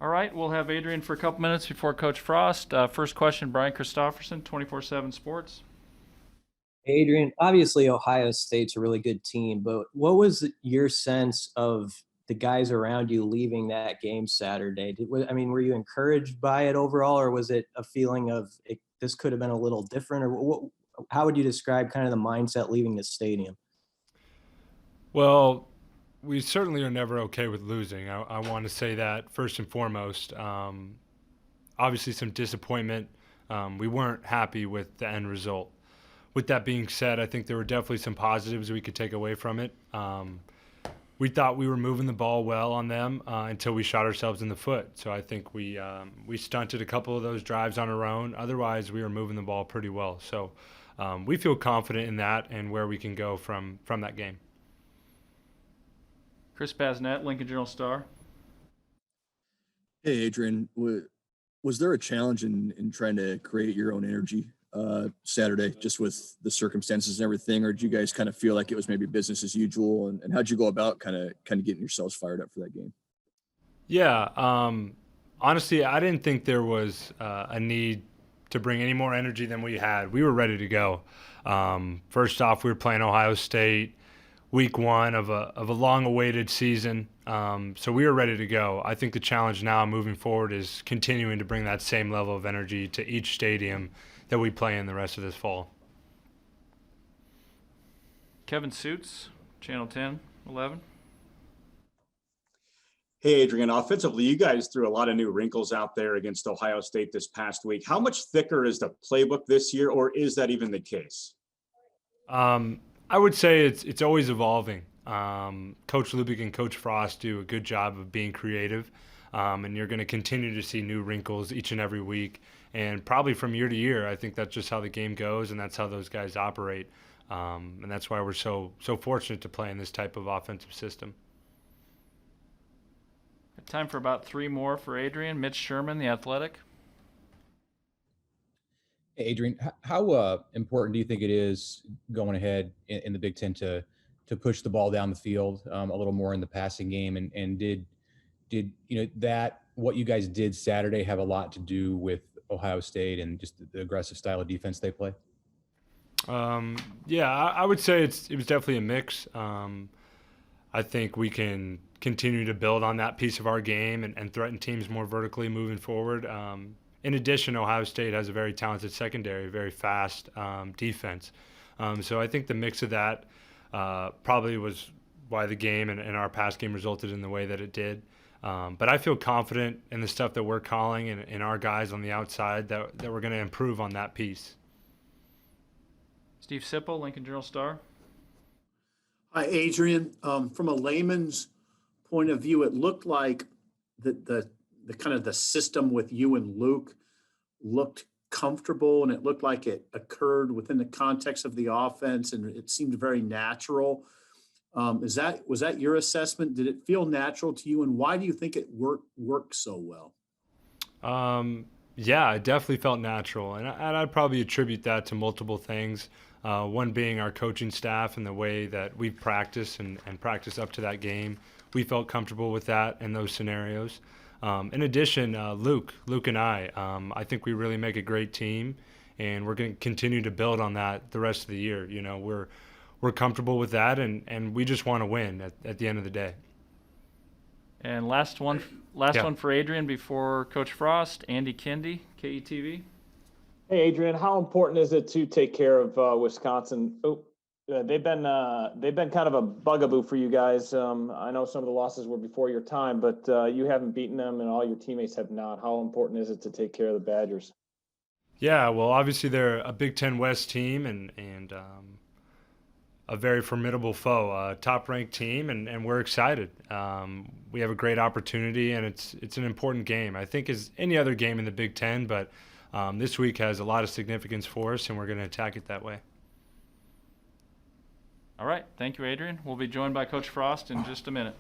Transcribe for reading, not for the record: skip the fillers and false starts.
All right, we'll have Adrian for a couple minutes before Coach Frost. First question, Brian Christopherson, 24/7 Sports. Adrian, obviously Ohio State's a really good team, but what was your sense of the guys around you leaving that game Saturday? Were you encouraged by it overall, or was it a feeling of this could have been a little different? Or how would you describe kind of the mindset leaving the stadium? Well, we certainly are never okay with losing. I want to say that first and foremost. Obviously, some disappointment. We weren't happy with the end result. With that being said, I think there were definitely some positives we could take away from it. We thought we were moving the ball well on them until we shot ourselves in the foot. So I think we stunted a couple of those drives on our own. Otherwise, we were moving the ball pretty well. So we feel confident in that and where we can go from that game. Chris Basnett, Lincoln Journal-Star. Hey, Adrian, was there a challenge in trying to create your own energy Saturday, just with the circumstances and everything, or did you guys kind of feel like it was maybe business as usual? And how'd you go about kind of getting yourselves fired up for that game? Yeah, honestly, I didn't think there was a need to bring any more energy than we had. We were ready to go. First off, we were playing Ohio State, week one of a long-awaited season, so we were ready to go. I think the challenge now moving forward is continuing to bring that same level of energy to each stadium that we play in the rest of this fall. Kevin Suits, Channel 10, 11. Hey, Adrian, offensively, you guys threw a lot of new wrinkles out there against Ohio State this past week. How much thicker is the playbook this year, or is that even the case? I would say it's always evolving. Coach Lubick and Coach Frost do a good job of being creative, and you're going to continue to see new wrinkles each and every week. And probably from year to year, I think that's just how the game goes, and that's how those guys operate. And that's why we're so fortunate to play in this type of offensive system. Time for about three more for Adrian. Mitch Sherman, The Athletic. Hey, Adrian, how important do you think it is going ahead in the Big Ten to push the ball down the field a little more in the passing game? And did that what you guys did Saturday have a lot to do with Ohio State and just the aggressive style of defense they play? Yeah, I would say it was definitely a mix. I think we can continue to build on that piece of our game and threaten teams more vertically moving forward. In addition, Ohio State has a very talented secondary, very fast defense. So I think the mix of that probably was why the game and our pass game resulted in the way that it did. But I feel confident in the stuff that we're calling and our guys on the outside that we're going to improve on that piece. Steve Sipple, Lincoln Journal-Star. Hi, Adrian. From a layman's point of view, it looked like the kind of the system with you and Luke looked comfortable, and it looked like it occurred within the context of the offense, and it seemed very natural. Was that your assessment? Did it feel natural to you, and why do you think it worked so well? Yeah, it definitely felt natural, and I'd probably attribute that to multiple things. One being our coaching staff and the way that we practice and practice up to that game. We felt comfortable with that in those scenarios. In addition, Luke and I think we really make a great team, and we're going to continue to build on that the rest of the year. You know, we're comfortable with that, and we just want to win at the end of the day. And last one for Adrian before Coach Frost, Andy Kendi, KETV. Hey, Adrian, how important is it to take care of Wisconsin? They've been kind of a bugaboo for you guys. I know some of the losses were before your time, but you haven't beaten them, and all your teammates have not. How important is it to take care of the Badgers? Yeah, well, obviously they're a Big Ten West team and a very formidable foe, top-ranked team, and we're excited. We have a great opportunity, and it's an important game. I think as any other game in the Big Ten, but this week has a lot of significance for us, and we're going to attack it that way. All right. Thank you, Adrian. We'll be joined by Coach Frost in just a minute.